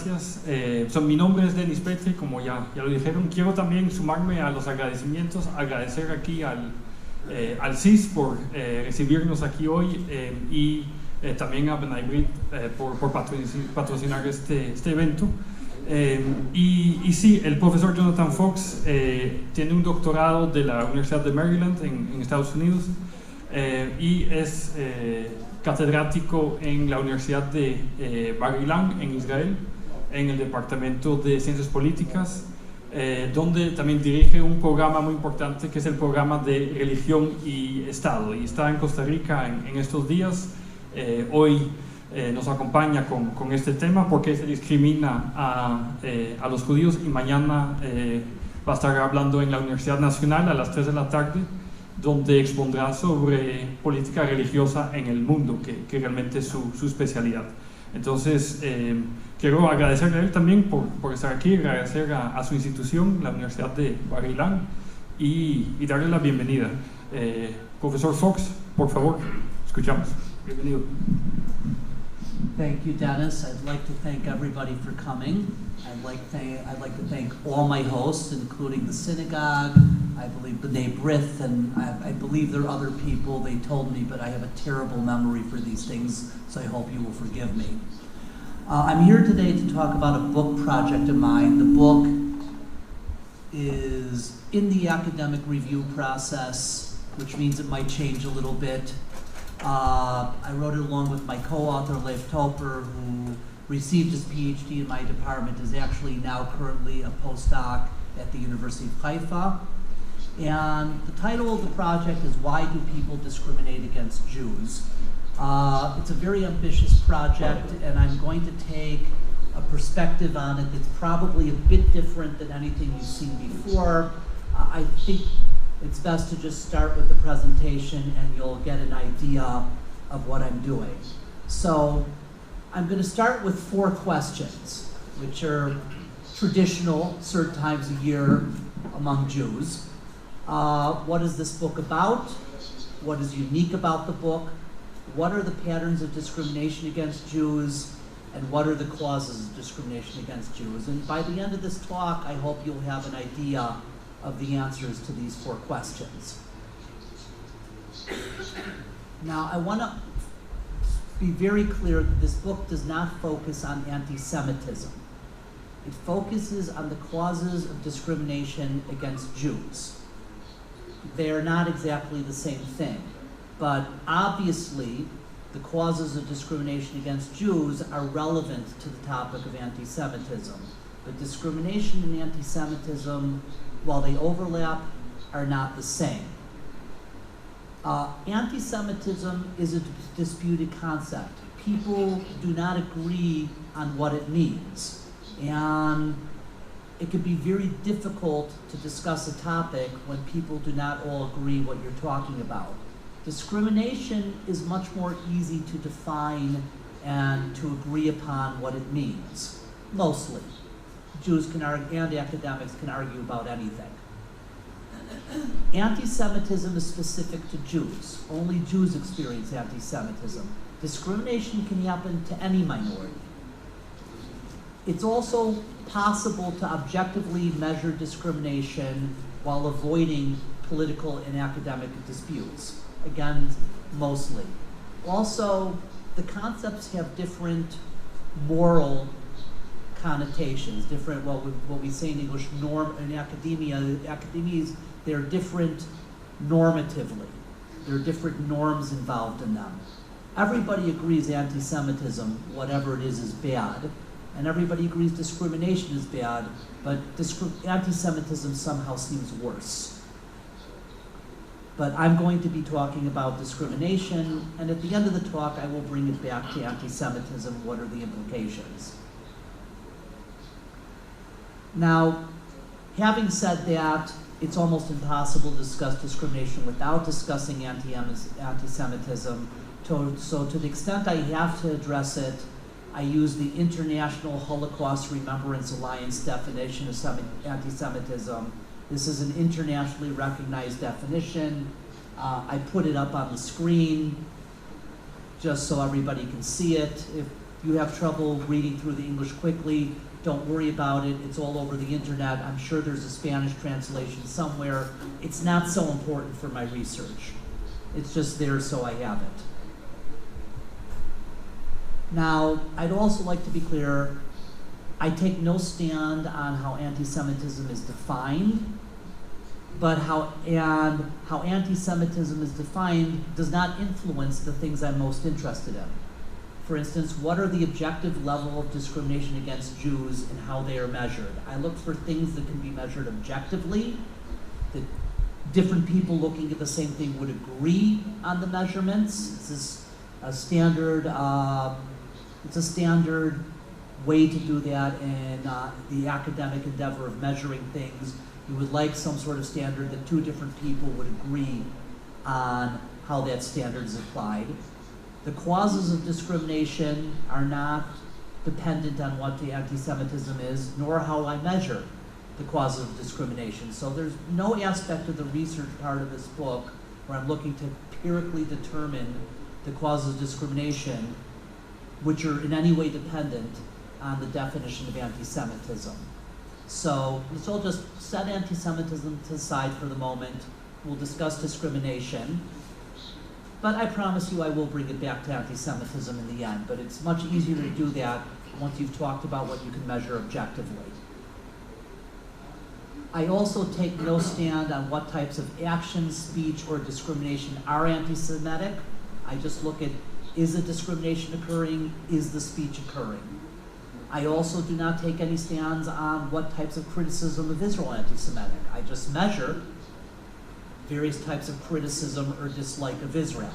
gracias. Mi nombre es Denis Petri, como ya lo dijeron. Quiero también sumarme a los agradecimientos, agradecer aquí al CIS por recibirnos aquí hoy y también a Benaibrit por patrocinar este evento. Y sí, el profesor Jonathan Fox tiene un doctorado de la Universidad de Maryland en Estados Unidos y es catedrático en la Universidad de Bar Ilan en Israel, en el Departamento de Ciencias Políticas, donde también dirige un programa muy importante que es el programa de Religión y Estado, y está en Costa Rica en estos días. Hoy nos acompaña con este tema porque se discrimina a los judíos, y mañana va a estar hablando en la Universidad Nacional a las 3 de la tarde, donde expondrá sobre política religiosa en el mundo, que realmente es su especialidad. Entonces, quiero agradecerle a él también por estar aquí, agradecer a su institución, la Universidad de Bar Ilan, y darle la bienvenida. Profesor Fox, por favor, escuchamos. Bienvenido. Thank you, Dennis. I'd like to thank everybody for coming. I'd like to thank all my hosts, including the synagogue, I believe B'nai B'rith, and I believe there are other people, they told me, but I have a terrible memory for these things, so I hope you will forgive me. I'm here today to talk about a book project of mine. The book is in the academic review process, which means it might change a little bit. I wrote it along with my co-author, Leif Topper, who received his PhD in my department, is actually now currently a postdoc at the University of Haifa. And the title of the project is Why Do People Discriminate Against Jews? It's a very ambitious project, and I'm going to take a perspective on it that's probably a bit different than anything you've seen before. I think it's best to just start with the presentation and you'll get an idea of what I'm doing. So I'm going to start with 4 questions, which are traditional certain times a year among Jews. What is this book about? What is unique about the book? What are the patterns of discrimination against Jews? And what are the causes of discrimination against Jews? And by the end of this talk, I hope you'll have an idea of the answers to these 4 questions. Now, I want to be very clear that this book does not focus on anti-Semitism. It focuses on the causes of discrimination against Jews. They are not exactly the same thing, but obviously the causes of discrimination against Jews are relevant to the topic of anti-Semitism. But discrimination and anti-Semitism, while they overlap, are not the same. Anti-Semitism is a disputed concept. People do not agree on what it means. And it can be very difficult to discuss a topic when people do not all agree what you're talking about. Discrimination is much more easy to define and to agree upon what it means, mostly. Jews can argue, and academics can argue about anything. Anti-Semitism is specific to Jews. Only Jews experience anti-Semitism. Discrimination can happen to any minority. It's also possible to objectively measure discrimination while avoiding political and academic disputes. Again, mostly. Also, the concepts have different moral connotations, different, what we say in English, norm, in academias, they're different normatively. There are different norms involved in them. Everybody agrees anti-Semitism, whatever it is bad, and everybody agrees discrimination is bad, but anti-Semitism somehow seems worse. But I'm going to be talking about discrimination, and at the end of the talk, I will bring it back to anti-Semitism. What are the implications? Now, having said that, it's almost impossible to discuss discrimination without discussing anti-Semitism. So to the extent I have to address it, I use the International Holocaust Remembrance Alliance definition of anti-Semitism. This is an internationally recognized definition. I put it up on the screen just so everybody can see it. you have trouble reading through the English quickly, don't worry about it. It's all over the internet. I'm sure there's a Spanish translation somewhere. It's not so important for my research. It's just there so I have it. Now, I'd also like to be clear, I take no stand on how anti-Semitism is defined, but how anti-Semitism is defined does not influence the things I'm most interested in. For instance, what are the objective level of discrimination against Jews and how they are measured? I look for things that can be measured objectively, that different people looking at the same thing would agree on the measurements. This is a standard, it's a standard way to do that in the academic endeavor of measuring things. You would like some sort of standard that two different people would agree on how that standard is applied. The causes of discrimination are not dependent on what the anti-Semitism is, nor how I measure the causes of discrimination. So there's no aspect of the research part of this book where I'm looking to empirically determine the causes of discrimination which are in any way dependent on the definition of anti-Semitism. So let's all just set anti-Semitism to the side for the moment. We'll discuss discrimination. But I promise you I will bring it back to anti-Semitism in the end. But it's much easier to do that once you've talked about what you can measure objectively. I also take no stand on what types of action, speech, or discrimination are anti-Semitic. I just look at, is the discrimination occurring? Is the speech occurring? I also do not take any stands on what types of criticism of Israel are anti-Semitic. I just measure various types of criticism or dislike of Israel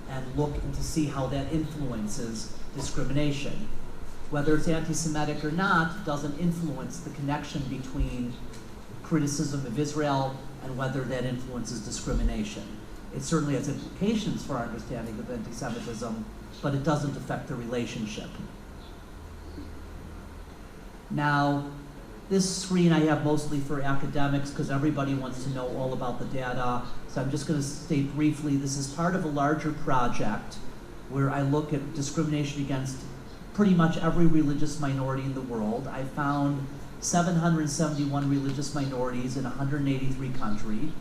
and look to see how that influences discrimination. Whether it's anti-Semitic or not doesn't influence the connection between criticism of Israel and whether that influences discrimination. It certainly has implications for our understanding of anti-Semitism, but it doesn't affect the relationship. Now, this screen I have mostly for academics because everybody wants to know all about the data. So I'm just going to state briefly, this is part of a larger project where I look at discrimination against pretty much every religious minority in the world. I found 771 religious minorities in 183 countries.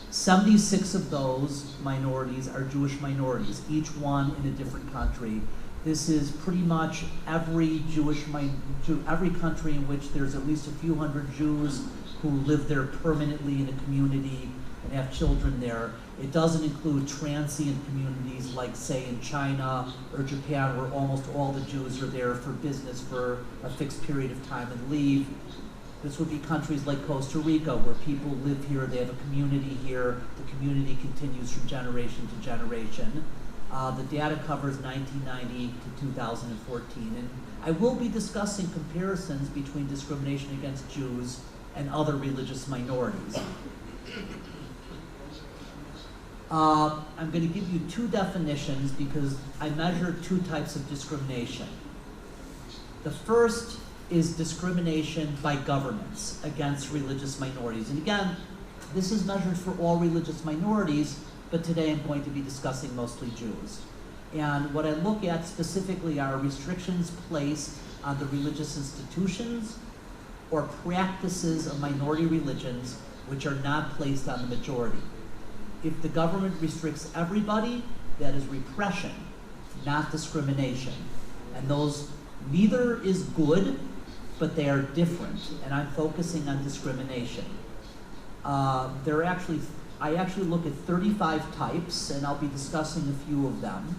76 of those minorities are Jewish minorities, each one in a different country. This is pretty much every every country in which there's at least a few hundred Jews who live there permanently in a community and have children there. It doesn't include transient communities like, say, in China or Japan, where almost all the Jews are there for business for a fixed period of time and leave. This would be countries like Costa Rica, where people live here, they have a community here, the community continues from generation to generation. The data covers 1990 to 2014, and I will be discussing comparisons between discrimination against Jews and other religious minorities. I'm going to give you two definitions because I measure two types of discrimination. The first is discrimination by governments against religious minorities. And again, this is measured for all religious minorities, but today I'm going to be discussing mostly Jews. And what I look at specifically are restrictions placed on the religious institutions or practices of minority religions which are not placed on the majority. If the government restricts everybody, that is repression, not discrimination. And those neither is good, but they are different, and I'm focusing on discrimination. I actually look at 35 types, and I'll be discussing a few of them,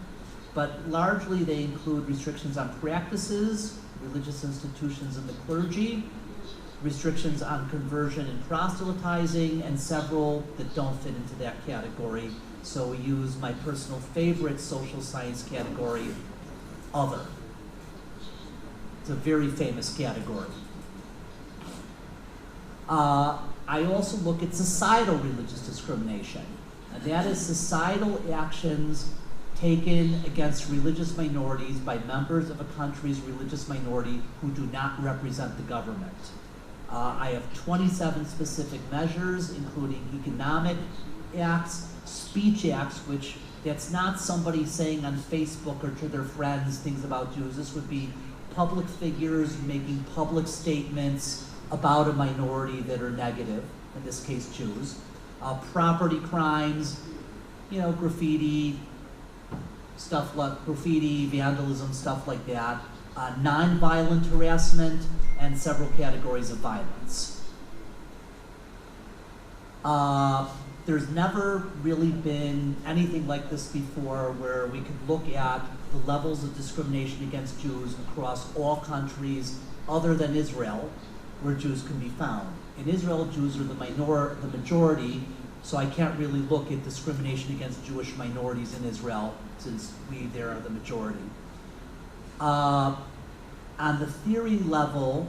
but largely they include restrictions on practices, religious institutions and the clergy, restrictions on conversion and proselytizing, and several that don't fit into that category. So we use my personal favorite social science category, other. It's a very famous category. I also look at societal religious discrimination, and that is societal actions taken against religious minorities by members of a country's religious minority who do not represent the government. I have 27 specific measures, including economic, acts, speech acts, which that's not somebody saying on Facebook or to their friends things about Jews. This would be public figures making public statements about a minority that are negative, in this case Jews. Property crimes, you know, graffiti, stuff like graffiti, vandalism, stuff like that. Non-violent harassment, and several categories of violence. There's never really been anything like this before where we could look at the levels of discrimination against Jews across all countries other than Israel, where Jews can be found. In Israel, Jews are the majority, so I can't really look at discrimination against Jewish minorities in Israel, since we there are the majority. On the theory level,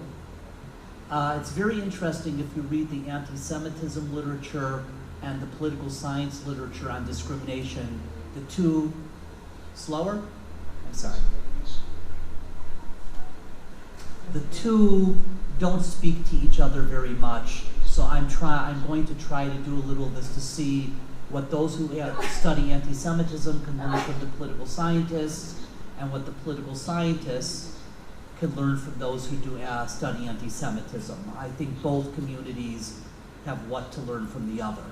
it's very interesting if you read the anti-Semitism literature and the political science literature on discrimination. The two, slower? I'm sorry. The two don't speak to each other very much, so I'm going to try to do a little of this to see what those who study anti-Semitism can learn from the political scientists, and what the political scientists can learn from those who do study anti-Semitism. I think both communities have what to learn from the other.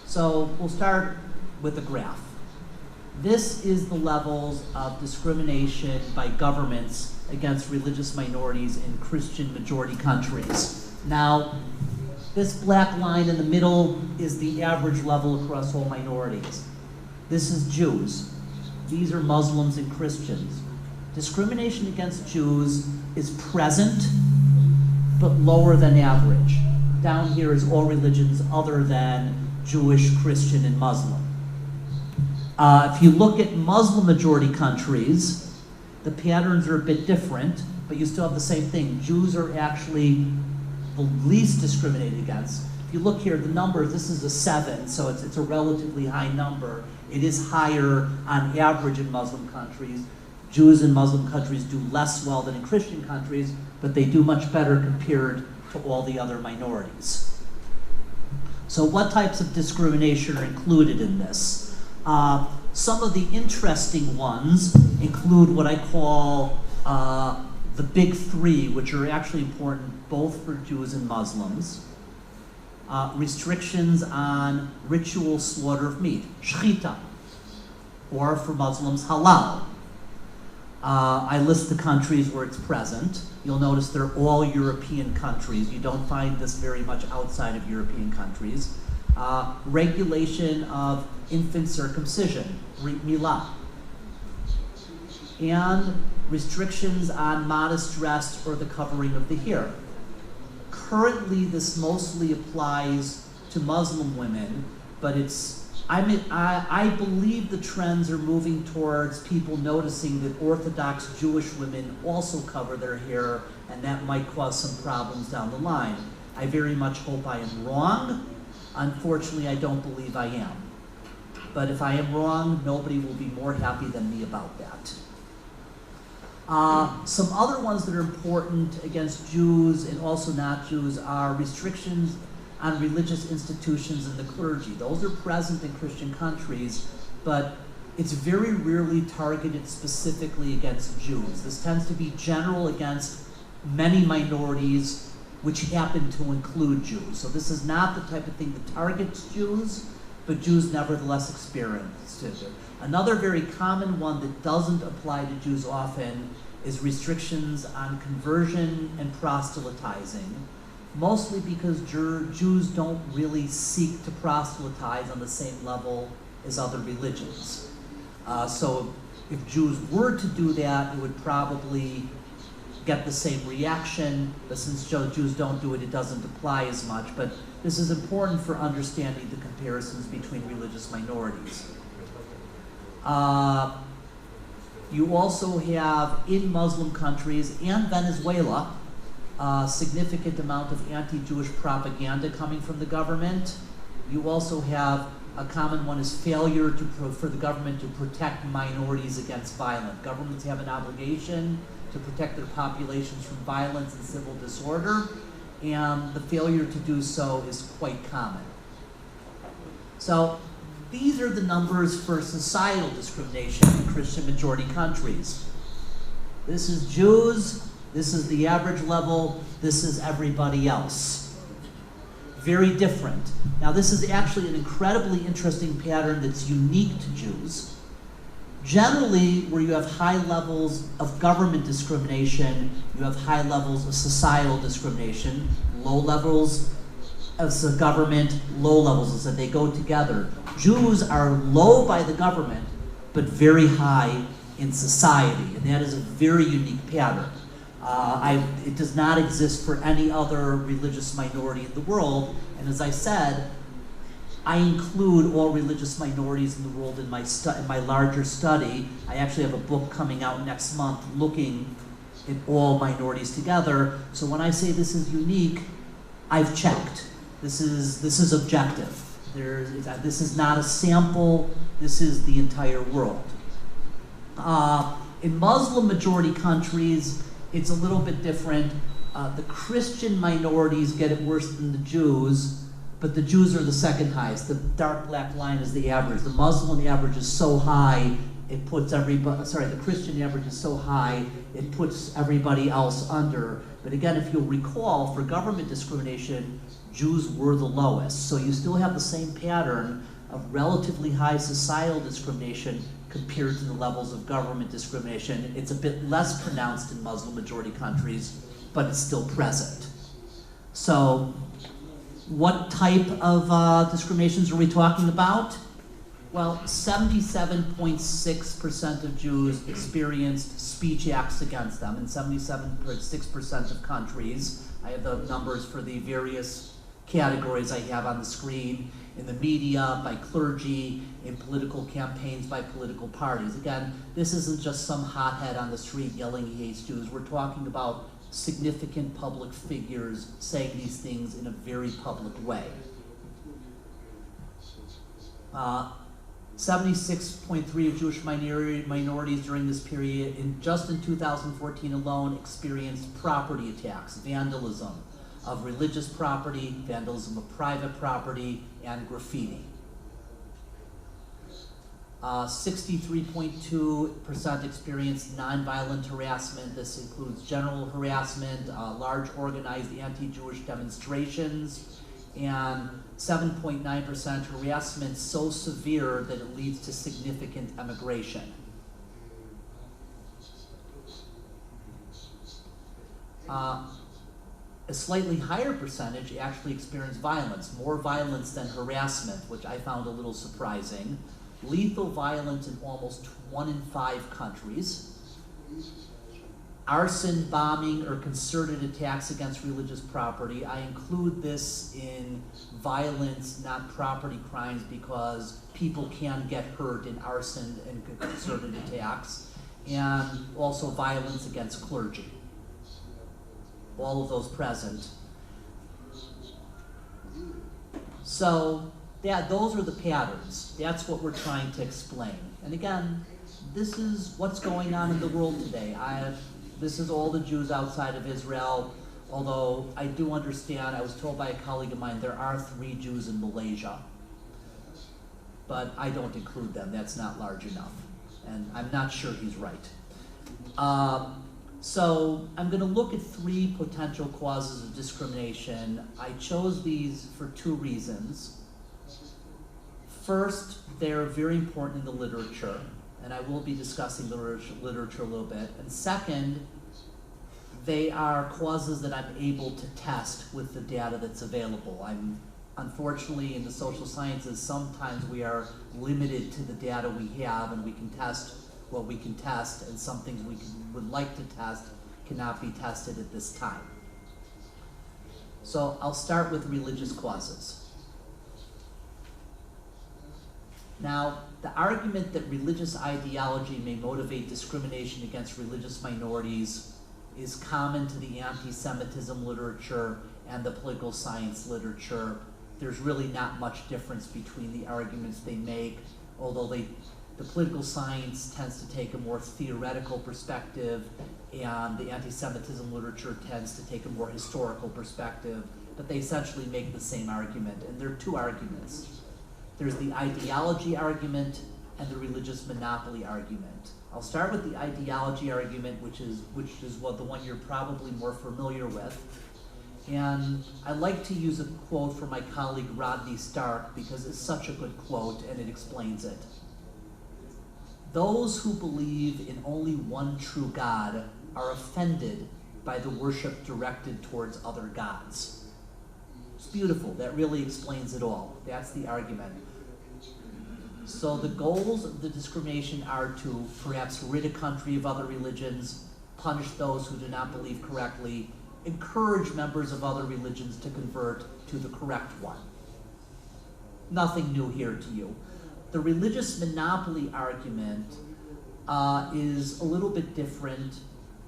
So we'll start with a graph. This is the levels of discrimination by governments against religious minorities in Christian majority countries. Now, this black line in the middle is the average level across all minorities. This is Jews. These are Muslims and Christians. Discrimination against Jews is present, but lower than average. Down here is all religions other than Jewish, Christian, and Muslim. If you look at Muslim majority countries, the patterns are a bit different, but you still have the same thing. Jews are actually the least discriminated against. If you look here, the number, this is a 7, so it's a relatively high number. It is higher on average in Muslim countries. Jews in Muslim countries do less well than in Christian countries, but they do much better compared to all the other minorities. So what types of discrimination are included in this? Some of the interesting ones include what I call the big three, which are actually important both for Jews and Muslims. Restrictions on ritual slaughter of meat, shechita, or for Muslims, halal. I list the countries where it's present. You'll notice they're all European countries. You don't find this very much outside of European countries. Regulation of infant circumcision, brit milah, and restrictions on modest dress or the covering of the hair. Currently, this mostly applies to Muslim women, but I believe the trends are moving towards people noticing that Orthodox Jewish women also cover their hair, and that might cause some problems down the line. I very much hope I am wrong. Unfortunately, I don't believe I am. But if I am wrong, nobody will be more happy than me about that. Some other ones that are important against Jews and also not Jews are restrictions on religious institutions and the clergy. Those are present in Christian countries, but it's very rarely targeted specifically against Jews. This tends to be general against many minorities, which happen to include Jews. So this is not the type of thing that targets Jews, but Jews nevertheless experience it. Another very common one that doesn't apply to Jews often is restrictions on conversion and proselytizing, mostly because Jews don't really seek to proselytize on the same level as other religions. So if Jews were to do that, it would probably get the same reaction, but since Jews don't do it, it doesn't apply as much. But this is important for understanding the comparisons between religious minorities. You also have, in Muslim countries and Venezuela, a significant amount of anti-Jewish propaganda coming from the government. You also have, a common one is failure for the government to protect minorities against violence. Governments have an obligation to protect their populations from violence and civil disorder, and the failure to do so is quite common. So these are the numbers for societal discrimination in Christian majority countries. This is Jews, this is the average level, this is everybody else. Very different. Now this is actually an incredibly interesting pattern that's unique to Jews. Generally, where you have high levels of government discrimination, you have high levels of societal discrimination, low levels of the government, low levels, so they go together. Jews are low by the government, but very high in society, and that is a very unique pattern. It does not exist for any other religious minority in the world, and as I said, I include all religious minorities in the world in my larger study. I actually have a book coming out next month looking at all minorities together. So when I say this is unique, I've checked. This is objective. This is not a sample. This is the entire world. In Muslim majority countries, it's a little bit different. The Christian minorities get it worse than the Jews, but the Jews are the second highest. The dark black line is the average. The Muslim average is so high, it puts the Christian average is so high, it puts everybody else under. But again, if you'll recall, for government discrimination, Jews were the lowest. So you still have the same pattern of relatively high societal discrimination compared to the levels of government discrimination. It's a bit less pronounced in Muslim majority countries, but it's still present. So what type of discriminations are we talking about? Well, 77.6% of Jews experienced speech acts against them in 77.6% of countries. I have the numbers for the various categories I have on the screen. In the media, by clergy, in political campaigns by political parties. Again, this isn't just some hothead on the street yelling he hates Jews. We're talking about significant public figures saying these things in a very public way. 76.3% of Jewish minorities during this period, just in 2014 alone, experienced property attacks, vandalism of religious property, vandalism of private property, and graffiti. 63.2% experienced nonviolent harassment. This includes general harassment, large organized anti-Jewish demonstrations, and 7.9% harassment so severe that it leads to significant emigration. A slightly higher percentage actually experienced violence, more violence than harassment, which I found a little surprising. Lethal violence in almost 1 in 5 countries. Arson, bombing, or concerted attacks against religious property. I include this in violence, not property crimes, because people can get hurt in arson and concerted attacks. And also violence against clergy. All of those present. So those are the patterns. That's what we're trying to explain. And again, this is what's going on in the world today. This is all the Jews outside of Israel, although I do understand, I was told by a colleague of mine, there are 3 Jews in Malaysia. But I don't include them. That's not large enough. And I'm not sure he's right. So I'm going to look at 3 potential causes of discrimination. I chose these for 2 reasons. First, they're very important in the literature, and I will be discussing the literature a little bit. And second, they are causes that I'm able to test with the data that's available. Unfortunately, in the social sciences, sometimes we are limited to the data we have, and we can test what we can test, and some things we would like to test cannot be tested at this time. So I'll start with religious causes. Now, the argument that religious ideology may motivate discrimination against religious minorities is common to the anti-Semitism literature and the political science literature. There's really not much difference between the arguments they make, although the political science tends to take a more theoretical perspective, and the anti-Semitism literature tends to take a more historical perspective, but they essentially make the same argument, and there are two arguments. There's the ideology argument and the religious monopoly argument. I'll start with the ideology argument, which is the one you're probably more familiar with. And I like to use a quote from my colleague Rodney Stark because it's such a good quote and it explains it. Those who believe in only one true God are offended by the worship directed towards other gods. It's beautiful. That really explains it all. That's the argument. So the goals of the discrimination are to perhaps rid a country of other religions, punish those who do not believe correctly, encourage members of other religions to convert to the correct one. Nothing new here to you. The religious monopoly argument is a little bit different.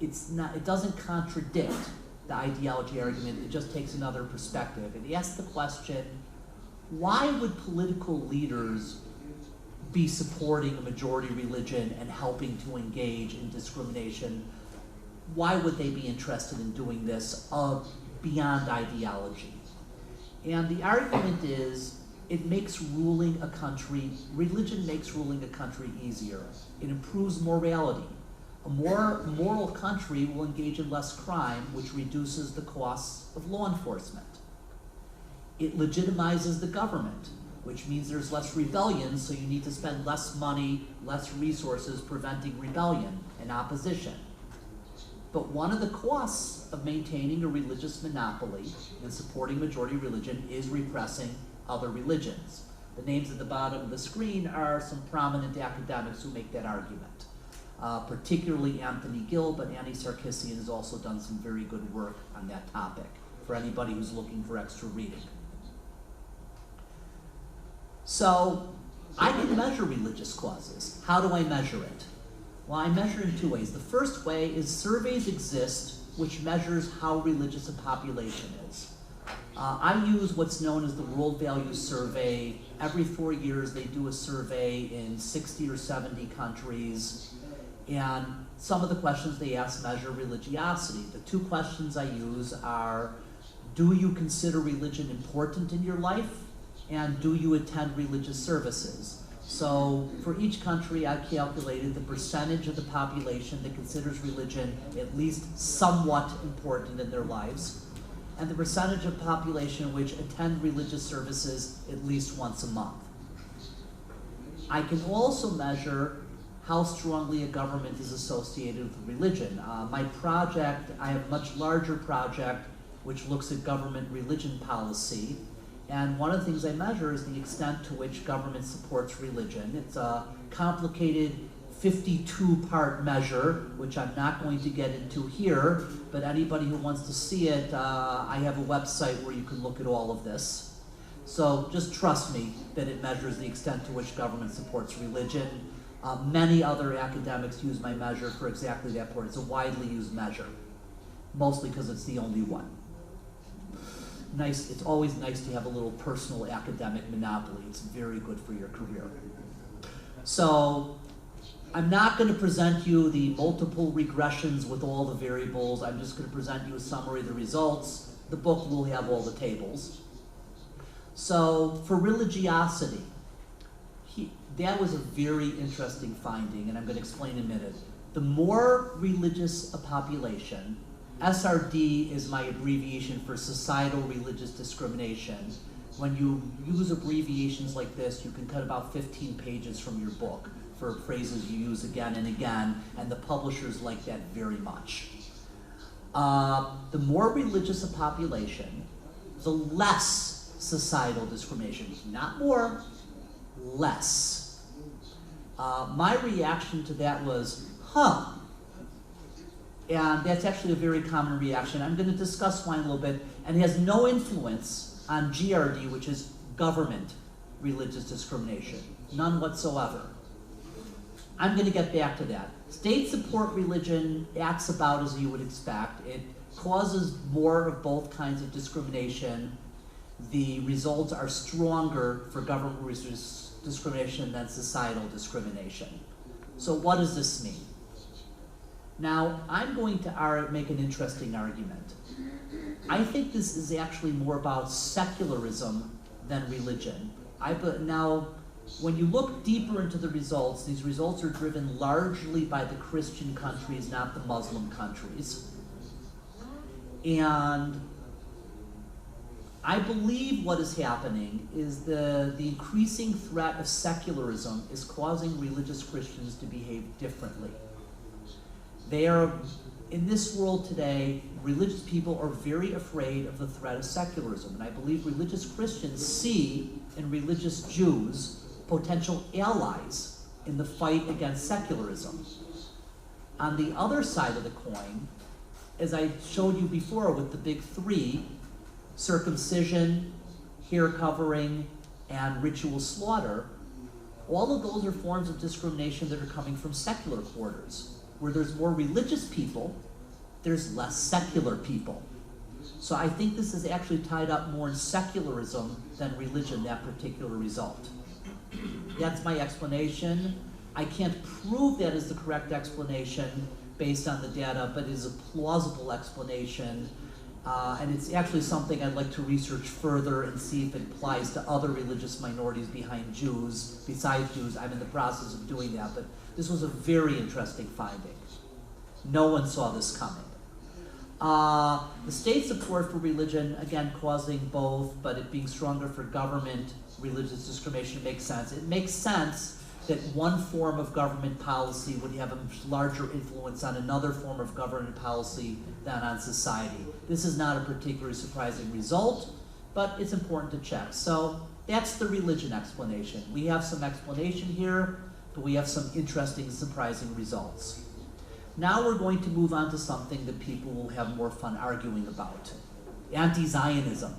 It doesn't contradict the ideology argument, it just takes another perspective. It asks the question, why would political leaders be supporting a majority religion and helping to engage in discrimination? Why would they be interested in doing this beyond ideology? And the argument is, it makes ruling a country, religion makes ruling a country easier. It improves morality. A more moral country will engage in less crime, which reduces the costs of law enforcement. It legitimizes the government, which means there's less rebellion, so you need to spend less money, less resources preventing rebellion and opposition. But one of the costs of maintaining a religious monopoly and supporting majority religion is repressing other religions. The names at the bottom of the screen are some prominent academics who make that argument. Particularly Anthony Gill, but Annie Sarkisian has also done some very good work on that topic for anybody who's looking for extra reading. So, I can measure religious causes. How do I measure it? Well, I measure in two ways. The first way is surveys exist which measures how religious a population is. I use what's known as the World Values Survey. Every 4 years they do a survey in 60 or 70 countries. And some of the questions they ask measure religiosity. The two questions I use are, do you consider religion important in your life? And do you attend religious services? So for each country, I calculated the percentage of the population that considers religion at least somewhat important in their lives, and the percentage of population which attend religious services at least once a month. I can also measure how strongly a government is associated with religion. My project, I have a much larger project which looks at government religion policy, and one of the things I measure is the extent to which government supports religion. It's a complicated 52-part measure, which I'm not going to get into here, but anybody who wants to see it, I have a website where you can look at all of this. So just trust me that it measures the extent to which government supports religion. Many other academics use my measure for exactly that point. It's a widely used measure, mostly because it's the only one. Nice. It's always nice to have a little personal academic monopoly. It's very good for your career. So I'm not going to present you the multiple regressions with all the variables. I'm just going to present you a summary of the results. The book will have all the tables. So for religiosity, that was a very interesting finding, and I'm going to explain in a minute. The more religious a population, SRD is my abbreviation for societal religious discrimination. When you use abbreviations like this, you can cut about 15 pages from your book for phrases you use again and again, and the publishers like that very much. The more religious a population, the less societal discrimination. Not more, less. My reaction to that was, huh. And that's actually a very common reaction. I'm going to discuss why in a little bit, and it has no influence on GRD, which is government religious discrimination. None whatsoever. I'm going to get back to that. State support religion acts about as you would expect. It causes more of both kinds of discrimination. The results are stronger for government discrimination than societal discrimination. So what does this mean? Now, I'm going to make an interesting argument. I think this is actually more about secularism than religion. Now, when you look deeper into the results, these results are driven largely by the Christian countries, not the Muslim countries. And I believe what is happening is the increasing threat of secularism is causing religious Christians to behave differently. In this world today, religious people are very afraid of the threat of secularism. And I believe religious Christians see in religious Jews potential allies in the fight against secularism. On the other side of the coin, as I showed you before with the big three, circumcision, hair covering, and ritual slaughter, all of those are forms of discrimination that are coming from secular quarters. Where there's more religious people, there's less secular people. So I think this is actually tied up more in secularism than religion, that particular result. That's my explanation. I can't prove that is the correct explanation based on the data, but it is a plausible explanation. And it's actually something I'd like to research further and see if it applies to other religious minorities besides Jews. I'm in the process of doing that, but this was a very interesting finding. No one saw this coming. The state support for religion, again, causing both, but it being stronger for government, religious discrimination makes sense. It makes sense that one form of government policy would have a much larger influence on another form of government policy than on society. This is not a particularly surprising result, but it's important to check. So that's the religion explanation. We have some explanation here, but we have some interesting, surprising results. Now we're going to move on to something that people will have more fun arguing about. Anti-Zionism.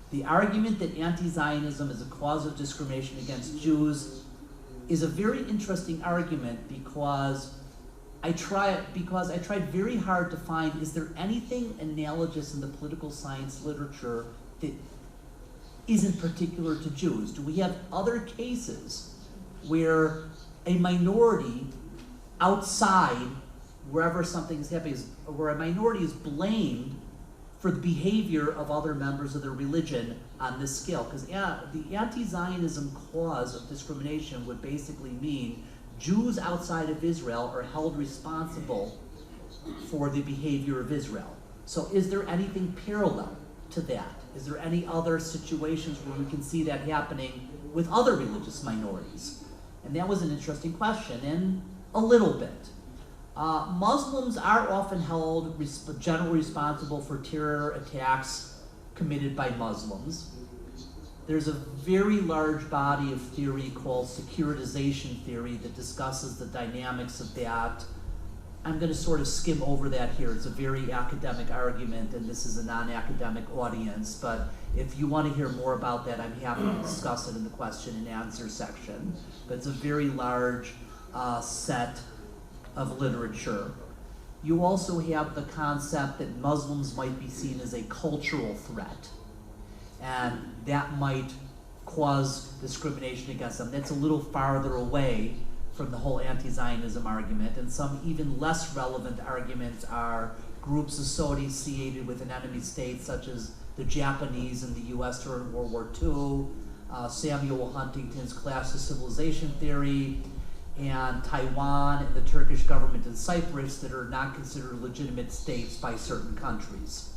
The argument that anti-Zionism is a cause of discrimination against Jews is a very interesting argument because I tried very hard to find, is there anything analogous in the political science literature that isn't particular to Jews? Do we have other cases where a minority outside, wherever something is happening, where a minority is blamed for the behavior of other members of their religion on this scale? Because the anti-Zionism cause of discrimination would basically mean Jews outside of Israel are held responsible for the behavior of Israel. So is there anything parallel to that? Is there any other situations where we can see that happening with other religious minorities? And that was an interesting question, and a little bit. Muslims are often held generally responsible for terror attacks committed by Muslims. There's a very large body of theory called securitization theory that discusses the dynamics of that. I'm going to sort of skim over that here. It's a very academic argument, and this is a non-academic audience, but if you want to hear more about that, I'm happy to discuss it in the question and answer section. But it's a very large set of literature. You also have the concept that Muslims might be seen as a cultural threat, and that might cause discrimination against them. That's a little farther away from the whole anti-Zionism argument, and some even less relevant arguments are groups associated with an enemy state, such as the Japanese in the US during World War II, Samuel Huntington's clash of civilization theory, and Taiwan and the Turkish government in Cyprus that are not considered legitimate states by certain countries.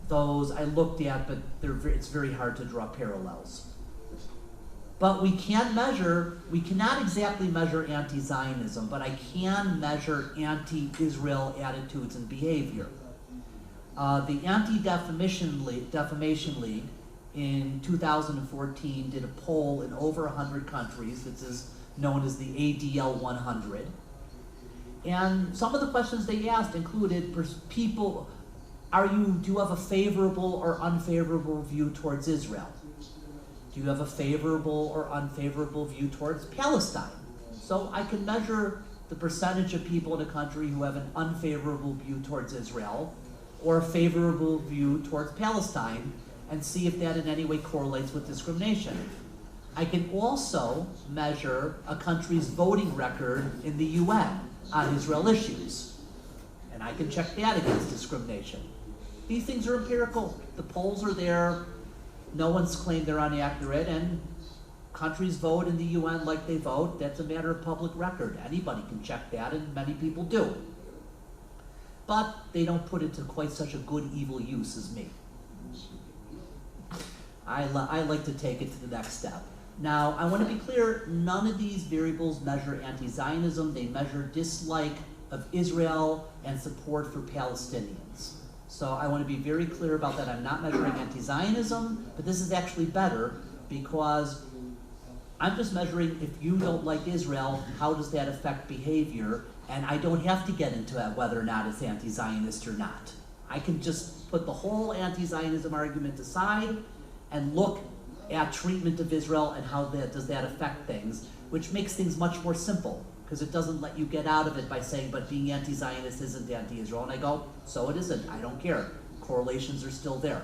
Those I looked at, but it's very hard to draw parallels. But we cannot exactly measure anti-Zionism, but I can measure anti-Israel attitudes and behavior. The Anti-Defamation League in 2014 did a poll in over 100 countries. This is known as the ADL 100. And some of the questions they asked included people, do you have a favorable or unfavorable view towards Israel? Do you have a favorable or unfavorable view towards Palestine? So I can measure the percentage of people in a country who have an unfavorable view towards Israel or a favorable view towards Palestine and see if that in any way correlates with discrimination. I can also measure a country's voting record in the UN on Israel issues. And I can check that against discrimination. These things are empirical. The polls are there. No one's claimed they're inaccurate, and countries vote in the UN like they vote. That's a matter of public record. Anybody can check that, and many people do. But they don't put it to quite such a good evil use as me. I like to take it to the next step. Now, I want to be clear, none of these variables measure anti-Zionism. They measure dislike of Israel and support for Palestinians. So I want to be very clear about that. I'm not measuring anti-Zionism, but this is actually better because I'm just measuring if you don't like Israel, how does that affect behavior? And I don't have to get into that whether or not it's anti-Zionist or not. I can just put the whole anti-Zionism argument aside and look at treatment of Israel and how does that affect things, which makes things much more simple because it doesn't let you get out of it by saying, but being anti-Zionist isn't anti-Israel. And I go, so it isn't. I don't care. Correlations are still there.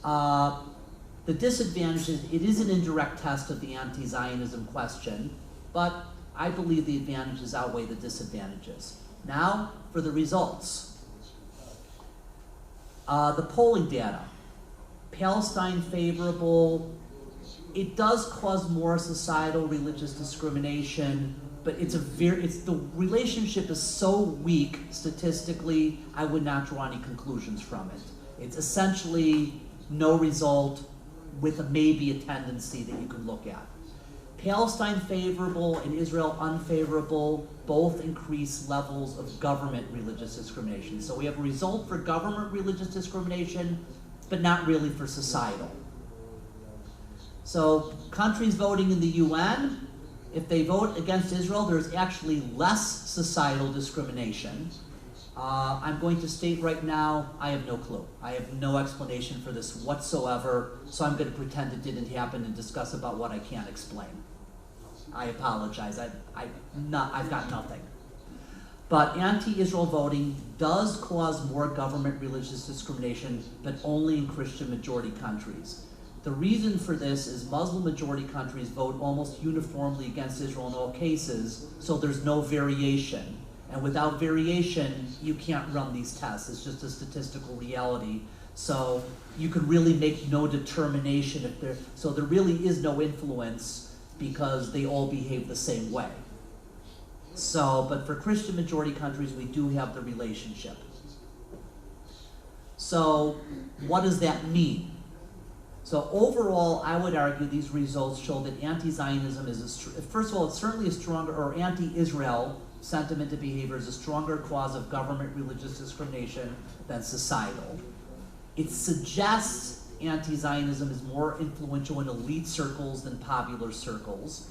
The disadvantages, it is an indirect test of the anti-Zionism question, but I believe the advantages outweigh the disadvantages. Now, for the results. The polling data. Palestine favorable. It does cause more societal religious discrimination, but the relationship is so weak statistically, I would not draw any conclusions from it. It's essentially no result with maybe a tendency that you can look at. Palestine favorable and Israel unfavorable both increase levels of government religious discrimination. So we have a result for government religious discrimination, but not really for societal. So countries voting in the UN, if they vote against Israel, there's actually less societal discrimination. I'm going to state right now, I have no clue. I have no explanation for this whatsoever, so I'm going to pretend it didn't happen and discuss about what I can't explain. I apologize, I've got nothing. But anti-Israel voting does cause more government religious discrimination, but only in Christian majority countries. The reason for this is Muslim majority countries vote almost uniformly against Israel in all cases, so there's no variation. And without variation, you can't run these tests. It's just a statistical reality. So you can really make no determination so there really is no influence because they all behave the same way. So, but for Christian majority countries, we do have the relationship. So what does that mean? So overall, I would argue these results show that anti-Zionism first of all, it's certainly a stronger, or anti-Israel sentiment and behavior is a stronger cause of government religious discrimination than societal. It suggests anti-Zionism is more influential in elite circles than popular circles.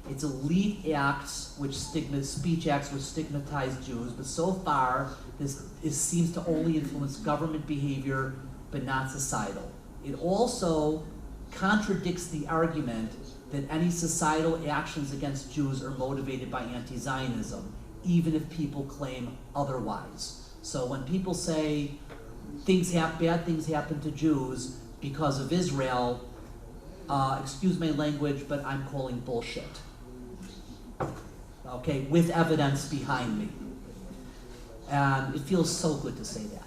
It's elite acts, speech acts which stigmatize Jews, but so far this seems to only influence government behavior, but not societal. It also contradicts the argument that any societal actions against Jews are motivated by anti-Zionism, even if people claim otherwise. So when people say bad things happen to Jews because of Israel, excuse my language, but I'm calling bullshit. Okay, with evidence behind me. And it feels so good to say that.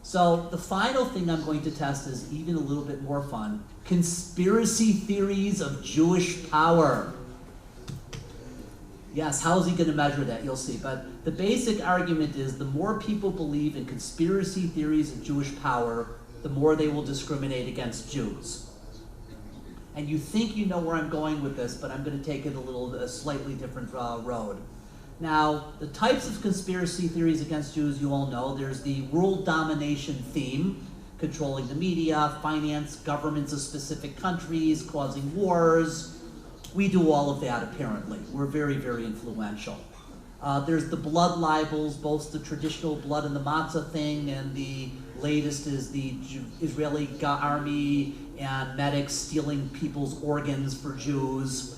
So the final thing I'm going to test is even a little bit more fun. Conspiracy theories of Jewish power. Yes, how is he going to measure that? You'll see. But the basic argument is the more people believe in conspiracy theories of Jewish power, the more they will discriminate against Jews. And you think you know where I'm going with this, but I'm going to take it a slightly different road. Now, the types of conspiracy theories against Jews you all know. There's the world domination theme, controlling the media, finance, governments of specific countries, causing wars. We do all of that, apparently. We're very, very influential. There's the blood libels, both the traditional blood and the matzah thing, and the latest is the Israeli army and medics stealing people's organs for Jews.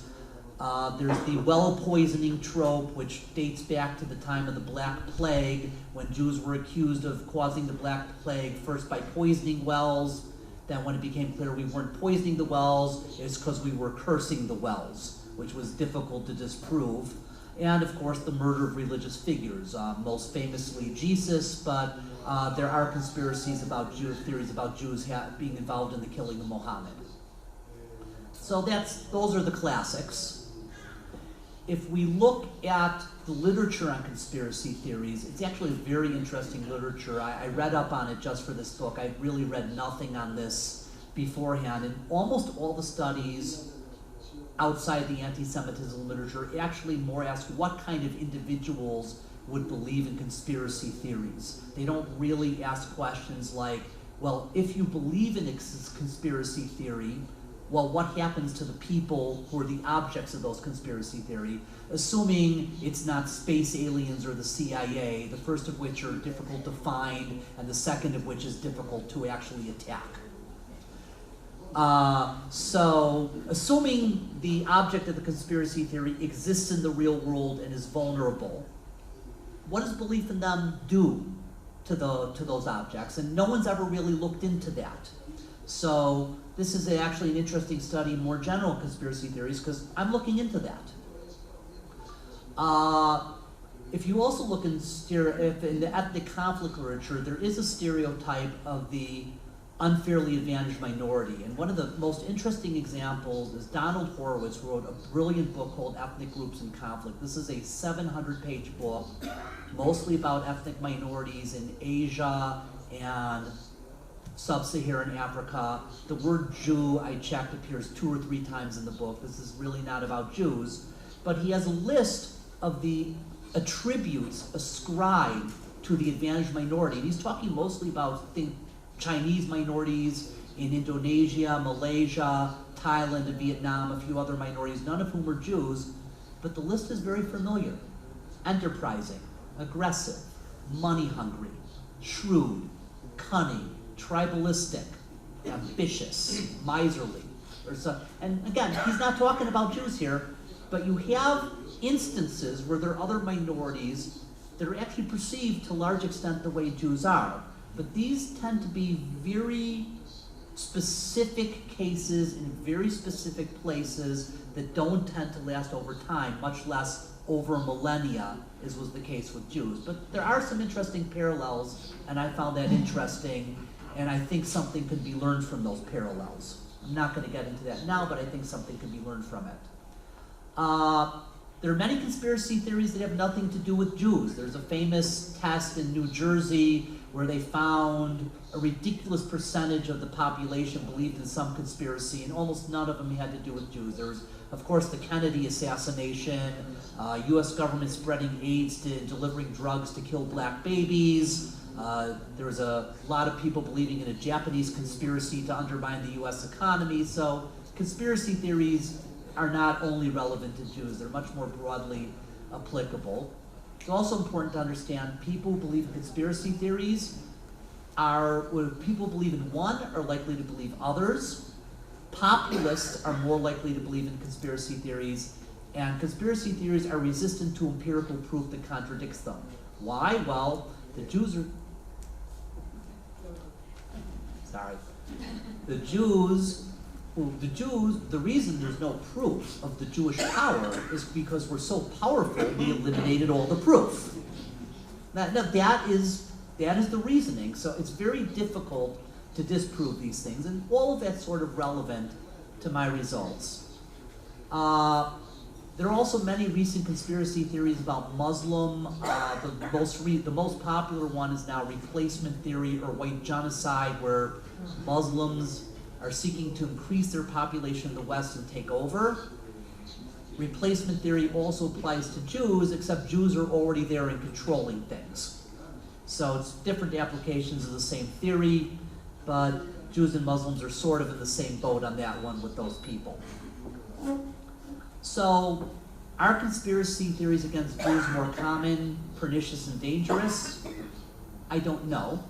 There's the well poisoning trope, which dates back to the time of the Black Plague, when Jews were accused of causing the Black Plague, first by poisoning wells, Then when it became clear we weren't poisoning the wells, it's because we were cursing the wells, which was difficult to disprove. And of course, the murder of religious figures, most famously Jesus, but there are conspiracies about theories about Jews being involved in the killing of Muhammad. So those are the classics. If we look at the literature on conspiracy theories, it's actually very interesting literature. I read up on it just for this book. I really read nothing on this beforehand, and almost all the studies outside the anti-Semitism literature actually more ask what kind of individuals would believe in conspiracy theories. They don't really ask questions like, well, if you believe in a conspiracy theory, well, what happens to the people who are the objects of those conspiracy theory, assuming it's not space aliens or the CIA, the first of which are difficult to find, and the second of which is difficult to actually attack. So, assuming the object of the conspiracy theory exists in the real world and is vulnerable, what does belief in them do to those objects? And no one's ever really looked into that. So this is actually an interesting study in more general conspiracy theories because I'm looking into that. If you also look in the ethnic conflict literature, there is a stereotype of the unfairly advantaged minority. And one of the most interesting examples is Donald Horowitz wrote a brilliant book called Ethnic Groups in Conflict. This is a 700-page book, mostly about ethnic minorities in Asia and sub-Saharan Africa. The word Jew, I checked, appears 2 or 3 times in the book. This is really not about Jews. But he has a list of the attributes ascribed to the advantaged minority. And he's talking mostly about Chinese minorities in Indonesia, Malaysia, Thailand, and Vietnam, a few other minorities, none of whom are Jews. But the list is very familiar. Enterprising, aggressive, money-hungry, shrewd, cunning, tribalistic, ambitious, miserly. And again, he's not talking about Jews here, but you have instances where there are other minorities that are actually perceived to a large extent the way Jews are. But these tend to be very specific cases in very specific places that don't tend to last over time, much less over millennia, as was the case with Jews. But there are some interesting parallels, and I found that interesting, and I think something could be learned from those parallels. I'm not going to get into that now, but I think something could be learned from it. There are many conspiracy theories that have nothing to do with Jews. There's a famous test in New Jersey where they found a ridiculous percentage of the population believed in some conspiracy, and almost none of them had to do with Jews. There was, of course, the Kennedy assassination, U.S. government spreading AIDS, delivering drugs to kill black babies. There was a lot of people believing in a Japanese conspiracy to undermine the U.S. economy. So conspiracy theories are not only relevant to Jews, they're much more broadly applicable. It's also important to understand people who believe in conspiracy theories when people believe in one are likely to believe others. Populists are more likely to believe in conspiracy theories, and conspiracy theories are resistant to empirical proof that contradicts them. Why? Well, the Jews are... Sorry. The reason there's no proof of the Jewish power is because we're so powerful, we eliminated all the proof. Now that is the reasoning. So it's very difficult to disprove these things, and all of that's sort of relevant to my results. There are also many recent conspiracy theories about Muslim. The most popular one is now replacement theory or white genocide, where Muslims are seeking to increase their population in the West and take over. Replacement theory also applies to Jews, except Jews are already there and controlling things. So it's different applications of the same theory, but Jews and Muslims are sort of in the same boat on that one with those people. So are conspiracy theories against Jews more common, pernicious, and dangerous? I don't know.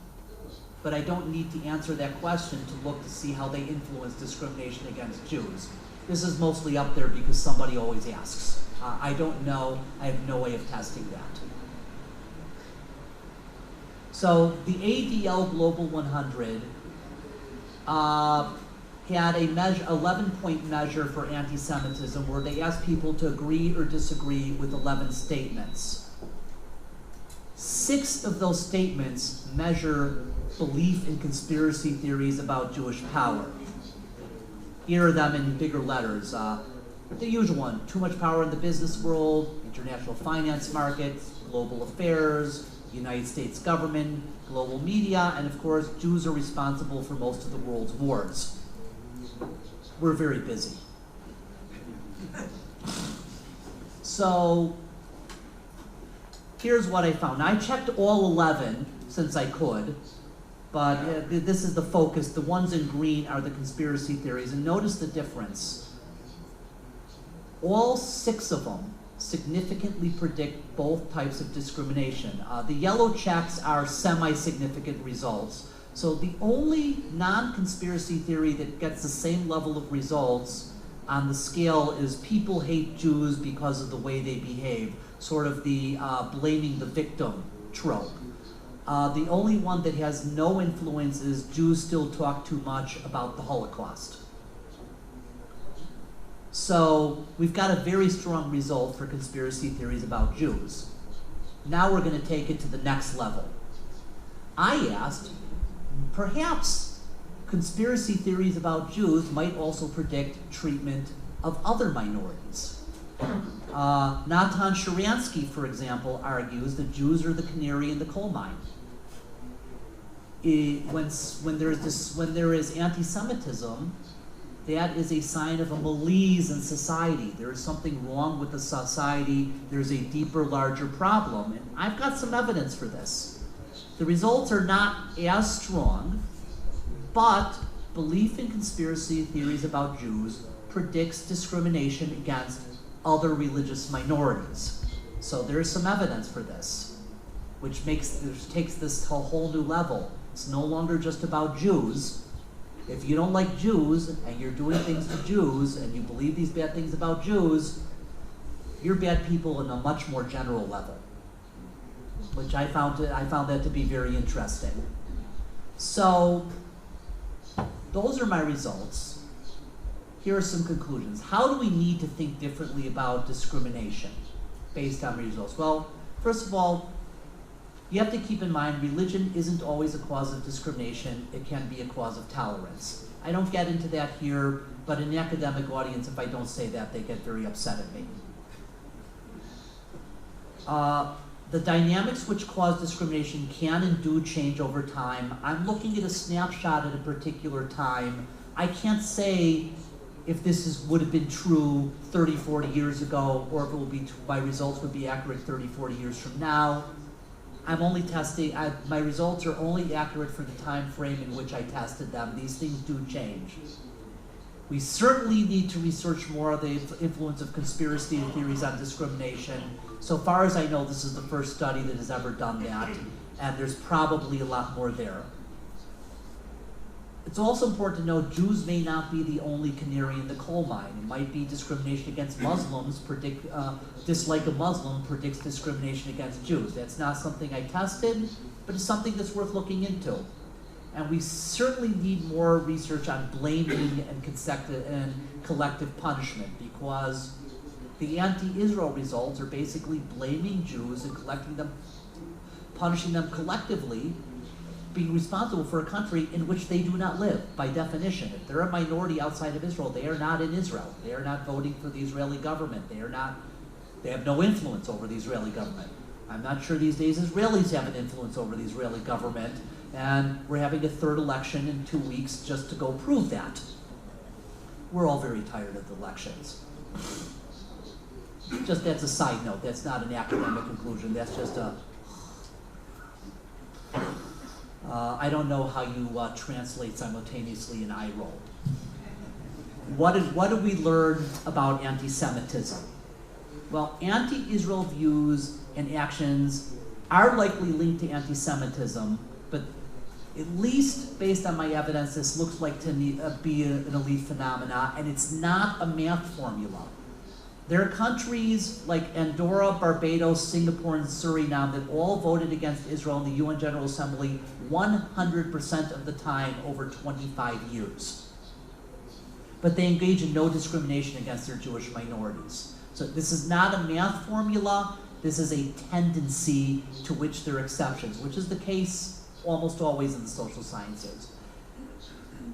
But I don't need to answer that question to look to see how they influence discrimination against Jews. This is mostly up there because somebody always asks. I don't know. I have no way of testing that. So the ADL Global 100 had a 11-point measure for anti-Semitism where they asked people to agree or disagree with 11 statements. 6 of those statements measure belief in conspiracy theories about Jewish power. Here are them in bigger letters. The usual one: too much power in the business world, international finance markets, global affairs, United States government, global media, and of course, Jews are responsible for most of the world's wars. We're very busy. So, here's what I found. I checked all 11 since I could, but this is the focus. The ones in green are the conspiracy theories, and notice the difference. All 6 of them significantly predict both types of discrimination. The yellow checks are semi-significant results. So the only non-conspiracy theory that gets the same level of results on the scale is people hate Jews because of the way they behave, sort of the blaming the victim trope. The only one that has no influence is Jews still talk too much about the Holocaust. So we've got a very strong result for conspiracy theories about Jews. Now we're going to take it to the next level. I asked, perhaps conspiracy theories about Jews might also predict treatment of other minorities. Natan Sharansky, for example, argues that Jews are the canary in the coal mine. When there is anti-Semitism, that is a sign of a malaise in society. There is something wrong with the society. There's a deeper, larger problem. And I've got some evidence for this. The results are not as strong, but belief in conspiracy theories about Jews predicts discrimination against other religious minorities. So there's some evidence for this, which takes this to a whole new level. It's no longer just about Jews. If you don't like Jews and you're doing things to Jews and you believe these bad things about Jews, you're bad people on a much more general level, which I found that to be very interesting. So those are my results. Here are some conclusions. How do we need to think differently about discrimination based on results? Well, first of all, you have to keep in mind religion isn't always a cause of discrimination. It can be a cause of tolerance. I don't get into that here, but in the academic audience, if I don't say that, they get very upset at me. The dynamics which cause discrimination can and do change over time. I'm looking at a snapshot at a particular time. I can't say if this would have been true 30, 40 years ago, or if it will be, my results would be accurate 30, 40 years from now. I'm only testing, my results are only accurate for the time frame in which I tested them. These things do change. We certainly need to research more of the influence of conspiracy theories on discrimination. So far as I know, this is the first study that has ever done that, and there's probably a lot more there. It's also important to know Jews may not be the only canary in the coal mine. It might be discrimination against Muslims, dislike of Muslim predicts discrimination against Jews. That's not something I tested, but it's something that's worth looking into. And we certainly need more research on blaming and collective punishment, because the anti-Israel results are basically blaming Jews and punishing them collectively, being responsible for a country in which they do not live, by definition. If they're a minority outside of Israel, they are not in Israel. They are not voting for the Israeli government. They have no influence over the Israeli government. I'm not sure these days Israelis have an influence over the Israeli government, and we're having a third election in 2 weeks just to go prove that. We're all very tired of the elections. Just that's a side note. That's not an academic conclusion. That's just a... I don't know how you translate simultaneously an eye roll. What did we learn about anti-Semitism? Well, anti-Israel views and actions are likely linked to anti-Semitism, but at least based on my evidence, this looks like to be an elite phenomena, and it's not a math formula. There are countries like Andorra, Barbados, Singapore, and Suriname that all voted against Israel in the UN General Assembly 100% of the time over 25 years. But they engage in no discrimination against their Jewish minorities. So this is not a math formula, this is a tendency to which there are exceptions, which is the case almost always in the social sciences.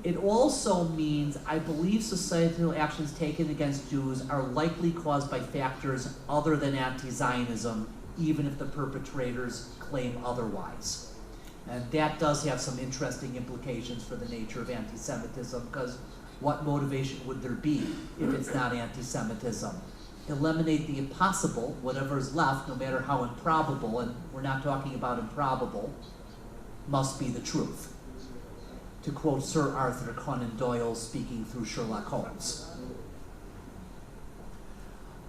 It also means, I believe societal actions taken against Jews are likely caused by factors other than anti-Zionism, even if the perpetrators claim otherwise. And that does have some interesting implications for the nature of anti-Semitism, because what motivation would there be if it's not anti-Semitism? Eliminate the impossible, whatever is left, no matter how improbable, and we're not talking about improbable, must be the truth. To quote Sir Arthur Conan Doyle speaking through Sherlock Holmes.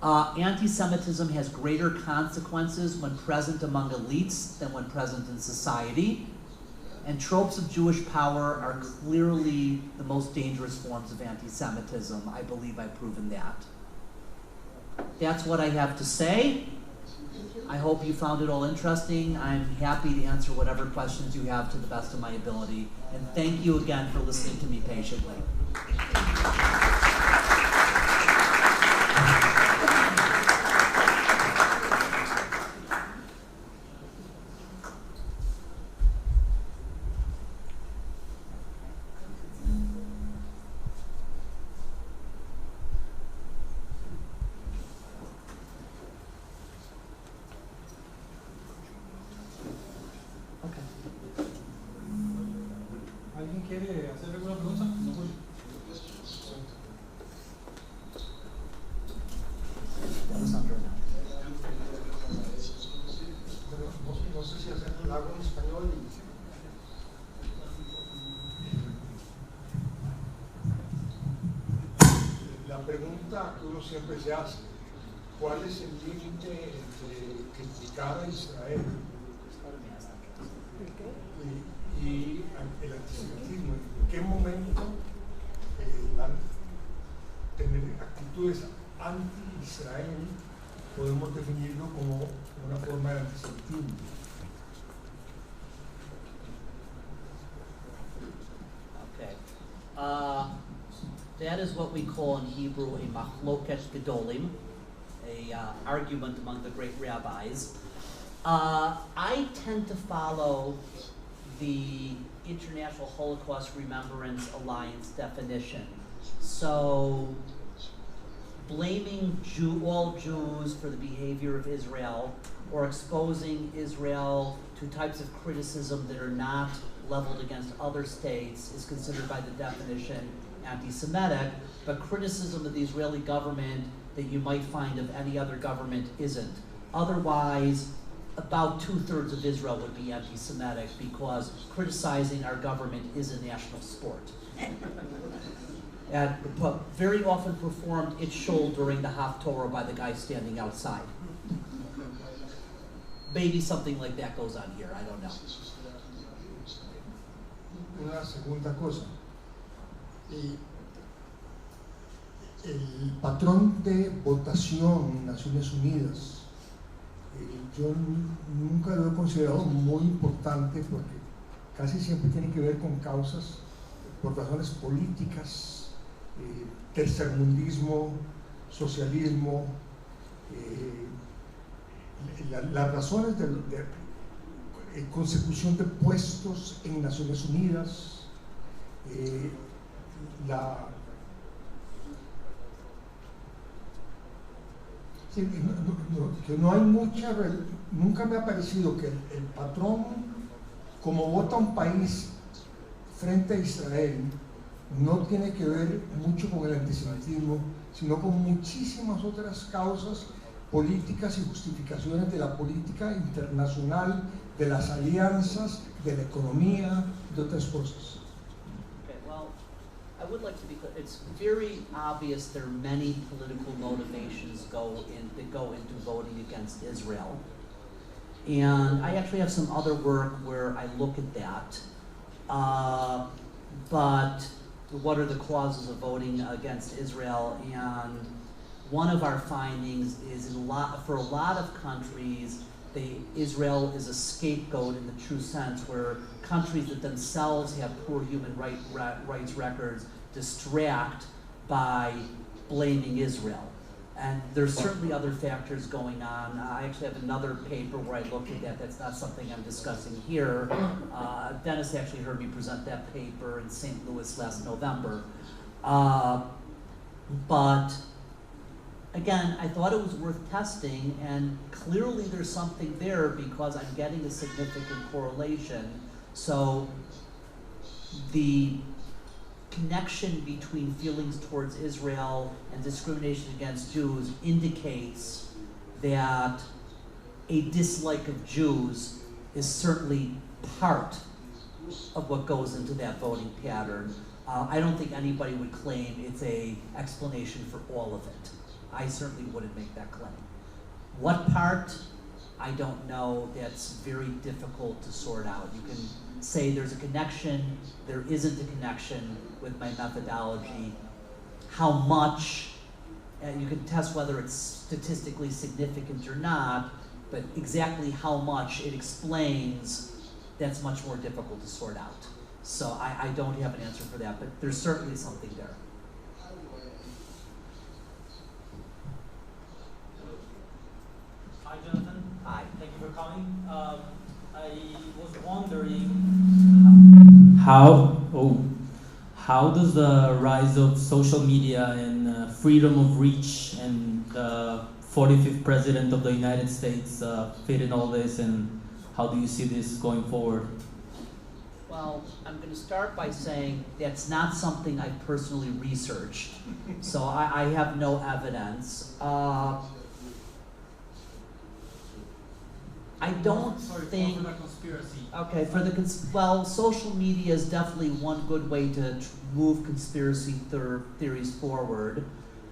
Anti-Semitism has greater consequences when present among elites than when present in society. And tropes of Jewish power are clearly the most dangerous forms of anti-Semitism. I believe I've proven that. That's what I have to say. I hope you found it all interesting. I'm happy to answer whatever questions you have to the best of my ability. And thank you again for listening to me patiently. ¿Quiere hacer alguna pregunta? No, pues. No sé si hacerlo hago en español. La pregunta que uno siempre se hace, ¿cuál es el límite entre criticar a Israel y el antisemitismo? ¿En qué momento tener actitudes anti-Israel podemos definirlo como una forma de antisemitismo? Okay. That is what we call in Hebrew a machloket gedolim, a argument among the great rabbis. I tend to follow the International Holocaust Remembrance Alliance definition. So, blaming all Jews for the behavior of Israel, or exposing Israel to types of criticism that are not leveled against other states, is considered by the definition anti-Semitic, but criticism of the Israeli government that you might find of any other government isn't. Otherwise, about 2/3 of Israel would be anti-Semitic, because criticizing our government is a national sport. And very often performed at Shul during the Haftorah by the guy standing outside. Maybe something like that goes on here, I don't know. Una segunda cosa. El patrón de votación en Naciones Unidas, yo nunca lo he considerado muy importante, porque casi siempre tiene que ver con causas por razones políticas, tercermundismo, socialismo, las razones de consecución de puestos en Naciones Unidas, sí, que no hay mucha, nunca me ha parecido que el patrón, como vota un país frente a Israel, no tiene que ver mucho con el antisemitismo, sino con muchísimas otras causas políticas y justificaciones de la política internacional, de las alianzas, de la economía, de otras cosas. I would like to be clear. It's very obvious there are many political motivations that go into voting against Israel. And I actually have some other work where I look at that. But what are the causes of voting against Israel? And one of our findings is for a lot of countries, Israel is a scapegoat in the true sense, where countries that themselves have poor human rights records distract by blaming Israel. And there's certainly other factors going on. I actually have another paper where I looked at that. That's not something I'm discussing here. Dennis actually heard me present that paper in St. Louis last November. But again, I thought it was worth testing, and clearly there's something there because I'm getting a significant correlation. So the connection between feelings towards Israel and discrimination against Jews indicates that a dislike of Jews is certainly part of what goes into that voting pattern. I don't think anybody would claim it's an explanation for all of it. I certainly wouldn't make that claim. What part? I don't know. That's very difficult to sort out. You can say there's a connection, there isn't a connection with my methodology. How much, and you can test whether it's statistically significant or not, but exactly how much it explains, that's much more difficult to sort out. So I don't have an answer for that, but there's certainly something there. Hi, Jonathan. Hi. Thank you for coming. I was wondering how does the rise of social media and freedom of reach and the 45th President of the United States fit in all this, and how do you see this going forward? Well, I'm going to start by saying that's not something I personally researched, so I have no evidence. I don't think. For the conspiracy. Okay, well, social media is definitely one good way to move conspiracy theories forward.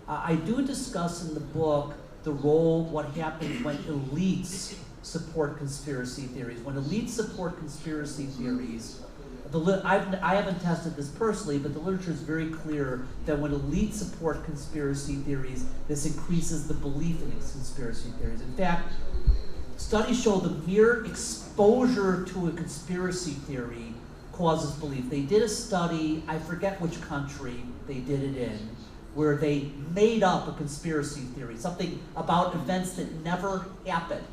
I do discuss in the book the role, what happens when elites support conspiracy theories. When elites support conspiracy theories, I haven't tested this personally, but the literature is very clear that when elites support conspiracy theories, this increases the belief in conspiracy theories. In fact, studies show the mere exposure to a conspiracy theory causes belief. They did a study, I forget which country they did it in, where they made up a conspiracy theory, something about events that never happened,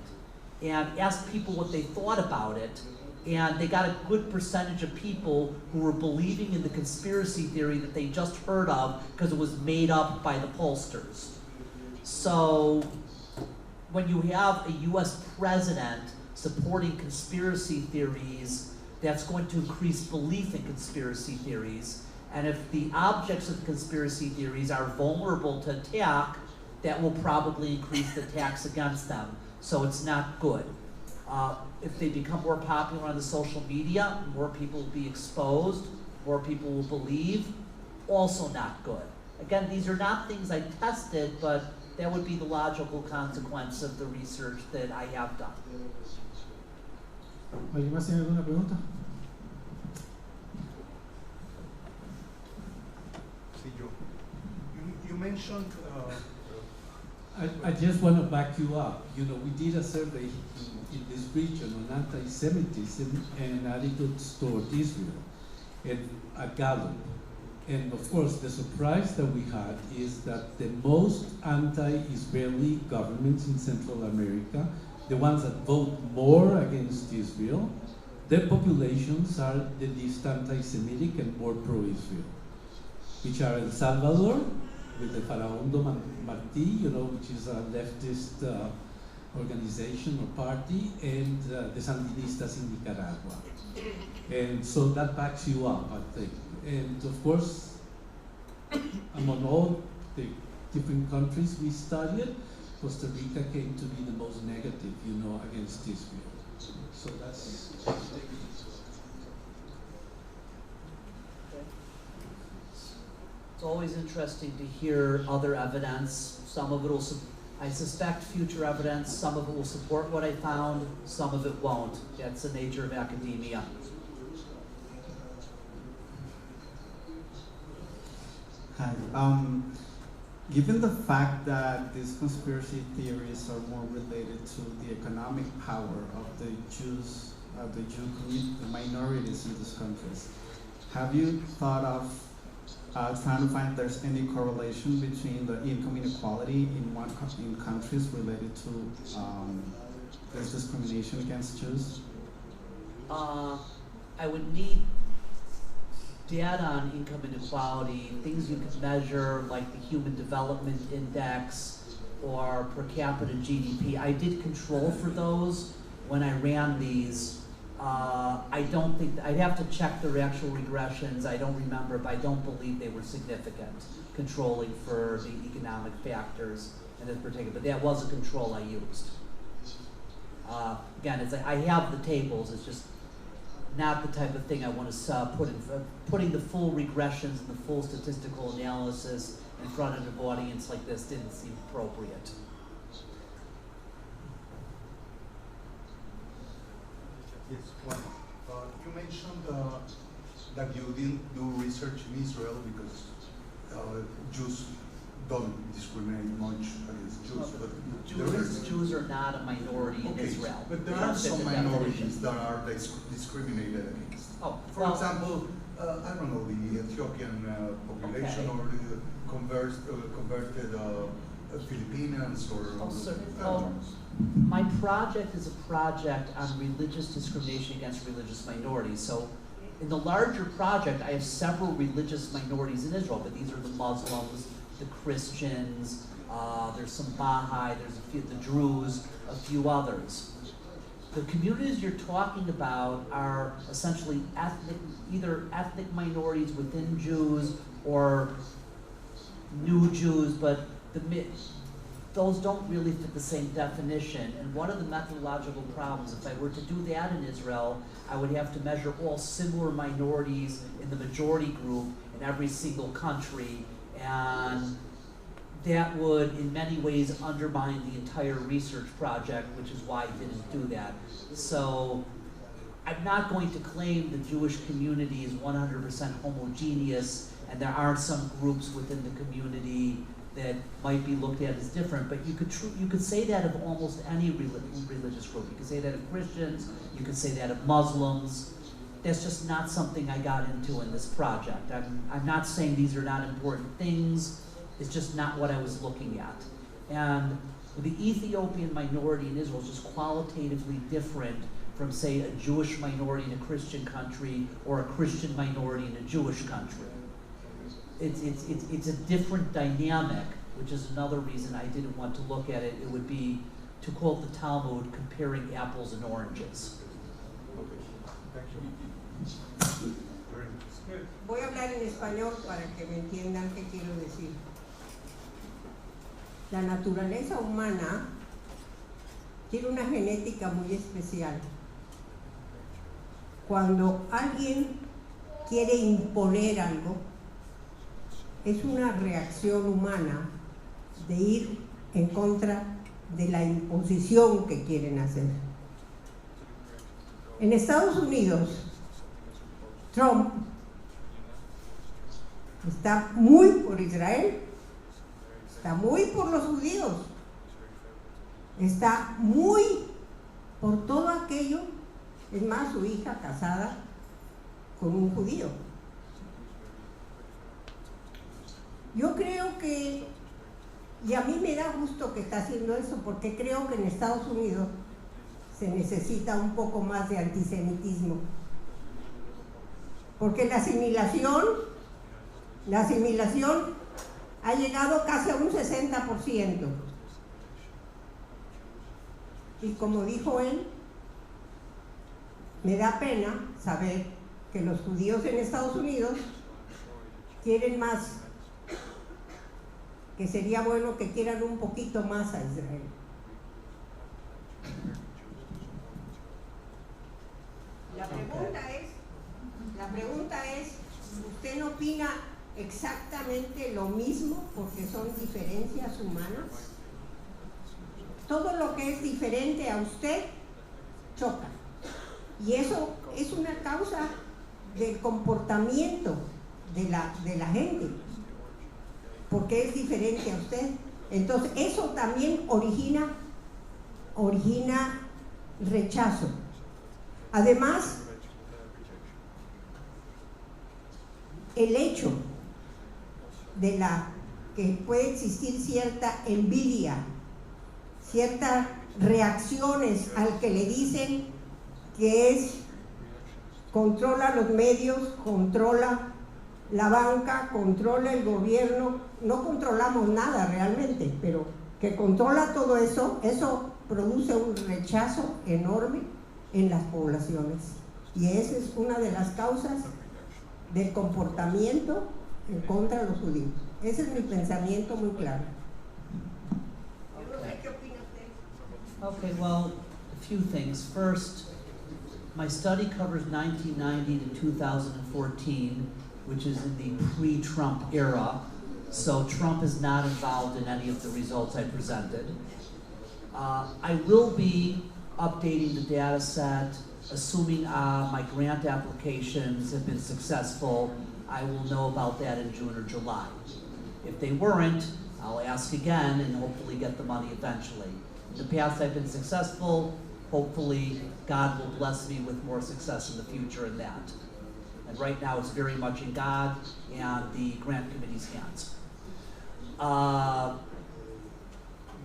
and asked people what they thought about it, and they got a good percentage of people who were believing in the conspiracy theory that they just heard of because it was made up by the pollsters. So when you have a US president supporting conspiracy theories, that's going to increase belief in conspiracy theories. And if the objects of conspiracy theories are vulnerable to attack, that will probably increase the attacks against them. So it's not good. If they become more popular on the social media, more people will be exposed, more people will believe, also not good. Again, these are not things I tested, but that would be the logical consequence of the research that I have done. ¿Alguien más tiene alguna pregunta? Sí, yo. You mentioned. I just want to back you up. You know, we did a survey in this region on anti-Semitism and attitudes toward Israel at Gallup. And of course, the surprise that we had is that the most anti-Israeli governments in Central America, the ones that vote more against Israel, their populations are the least anti-Semitic and more pro-Israel, which are El Salvador, with the Faraondo Martí, you know, which is a leftist organization or party, and the Sandinistas in Nicaragua. And so that backs you up, I think. And of course, among all the different countries we studied, Costa Rica came to be the most negative, you know, against Israel. So that's. It's always interesting to hear other evidence. Some of it will, I suspect, future evidence. Some of it will support what I found. Some of it won't. That's the nature of academia. Hi. Given the fact that these conspiracy theories are more related to the economic power of the Jews, the Jew community, the minorities in these countries, have you thought of trying to find if there's any correlation between the income inequality in countries related to this discrimination against Jews? I would need data on income inequality, things you could measure like the Human Development Index or per capita GDP. I did control for those when I ran these. I don't think, I'd have to check their actual regressions. I don't remember, but I don't believe they were significant controlling for the economic factors in this particular, but that was a control I used. Again, it's like I have the tables, it's just not the type of thing I want to put in front. Putting the full regressions and the full statistical analysis in front of an audience like this didn't seem appropriate. Yes, one. You mentioned that you didn't do research in Israel because Jews don't discriminate much against Jews. But Jews are not a minority in Israel. But They there don't are fit some the minorities definition. that are discriminated against. Oh, For well, example, I don't know, the Ethiopian population Okay. or the converted Filipinos or Oh, sir. Well, my project is a project on religious discrimination against religious minorities. So in the larger project, I have several religious minorities in Israel, but these are the Muslims, the Christians, there's some Baha'i, there's a few, the Druze, a few others. The communities you're talking about are essentially either ethnic minorities within Jews or new Jews, but those don't really fit the same definition. And one of the methodological problems, if I were to do that in Israel, I would have to measure all similar minorities in the majority group in every single country, and that would in many ways undermine the entire research project, which is why I didn't do that. So I'm not going to claim the Jewish community is 100% homogeneous and there are some groups within the community that might be looked at as different, but you could say that of almost any religious group. You could say that of Christians, you could say that of Muslims. That's just not something I got into in this project. I'm not saying these are not important things, it's just not what I was looking at. And the Ethiopian minority in Israel is just qualitatively different from, say, a Jewish minority in a Christian country or a Christian minority in a Jewish country. It's a different dynamic, which is another reason I didn't want to look at it. It would be, to quote the Talmud, comparing apples and oranges. Voy a hablar en español para que me entiendan qué quiero decir. La naturaleza humana tiene una genética muy especial. Cuando alguien quiere imponer algo, es una reacción humana de ir en contra de la imposición que quieren hacer. En Estados Unidos, Trump está muy por Israel, está muy por los judíos, está muy por todo aquello. Es más, su hija casada con un judío. Yo creo que, y a mí me da gusto que está haciendo eso, porque creo que en Estados Unidos se necesita un poco más de antisemitismo. Porque la asimilación ha llegado casi a un 60%. Y como dijo él, me da pena saber que los judíos en Estados Unidos quieren más, que sería bueno que quieran un poquito más a Israel. La pregunta es, ¿usted no opina exactamente lo mismo porque son diferencias humanas? Todo lo que es diferente a usted choca. Y eso es una causa del comportamiento de la gente. porque es diferente a usted. Entonces, eso también origina rechazo. Además, el hecho de que puede existir cierta envidia, ciertas reacciones al que le dicen que controla los medios, controla la banca, controla el gobierno. No controlamos nada realmente, pero que controla todo eso, eso produce un rechazo enorme en las poblaciones. Y esa es una de las causas del comportamiento en contra de los judíos. Ese es mi pensamiento muy claro. Okay, well, a few things. First, my study covers 1990 to 2014, which is in the pre-Trump era. So Trump is not involved in any of the results I presented. I will be updating the data set, assuming my grant applications have been successful. I will know about that in June or July. If they weren't, I'll ask again and hopefully get the money eventually. In the past I've been successful. Hopefully God will bless me with more success in the future in that. And right now it's very much in God and the grant committee's hands.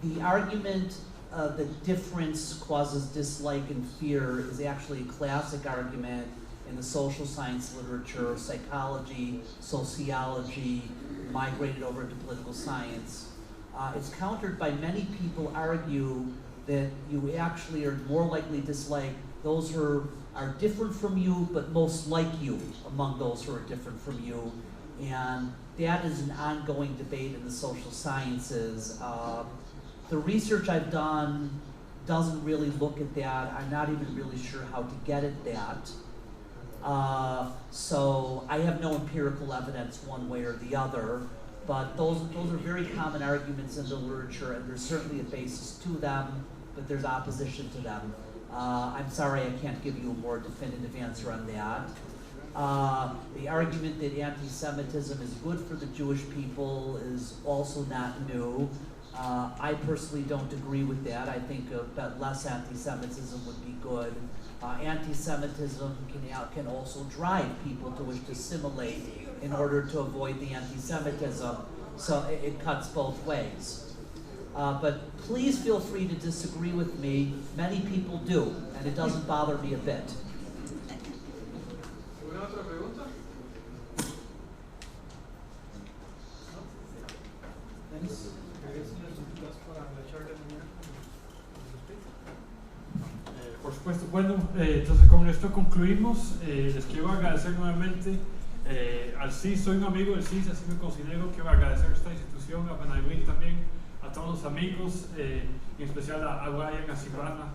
The argument that difference causes dislike and fear is actually a classic argument in the social science literature, psychology, sociology, migrated over to political science. It's countered by many people argue that you actually are more likely to dislike those who are different from you, but most like you among those who are different from you. And that is an ongoing debate in the social sciences. The research I've done doesn't really look at that. I'm not even really sure how to get at that. So I have no empirical evidence one way or the other, but those are very common arguments in the literature, and there's certainly a basis to them, but there's opposition to them. I'm sorry I can't give you a more definitive answer on that. The argument that anti-Semitism is good for the Jewish people is also not new. I personally don't agree with that. I think that less anti-Semitism would be good. Anti-Semitism can also drive people to wish to assimilate in order to avoid the anti-Semitism. So it cuts both ways. But please feel free to disagree with me. Many people do, and it doesn't bother me a bit. Por supuesto, bueno, entonces con esto concluimos. Les quiero agradecer nuevamente al CIS, soy un amigo del CIS, así me considero. Quiero agradecer a esta institución, a Benayrin también, a todos los amigos, en especial a Brian, a Silvana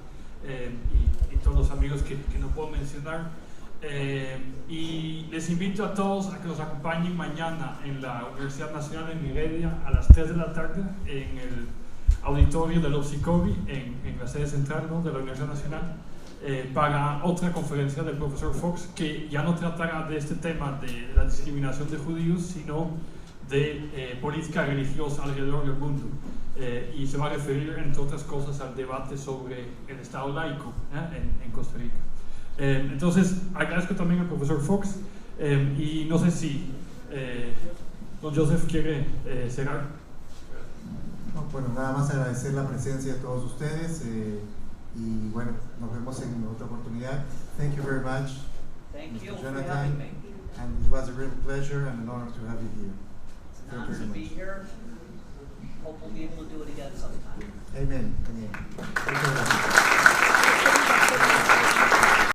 y todos los amigos que no puedo mencionar. Y les invito a todos a que nos acompañen mañana en la Universidad Nacional en Heredia a las 3 de la tarde en el auditorio del Opsicovi en la sede central, ¿no?, de la Universidad Nacional, para otra conferencia del profesor Fox, que ya no tratará de este tema de la discriminación de judíos, sino de política religiosa alrededor del mundo, y se va a referir, entre otras cosas, al debate sobre el Estado laico en Costa Rica. Entonces agradezco también al profesor Fox, y no sé si don Joseph quiere cerrar. No, bueno, nada más agradecer la presencia de todos ustedes, y bueno, nos vemos en otra oportunidad. Thank you very much, Thank you Mr. for Jonathan, having me. and it was a real pleasure and an honor to have you here. It's an Thank you honor to so be much. here. Hope we'll be able to do it again sometime. Amen. Amen. Muchas gracias.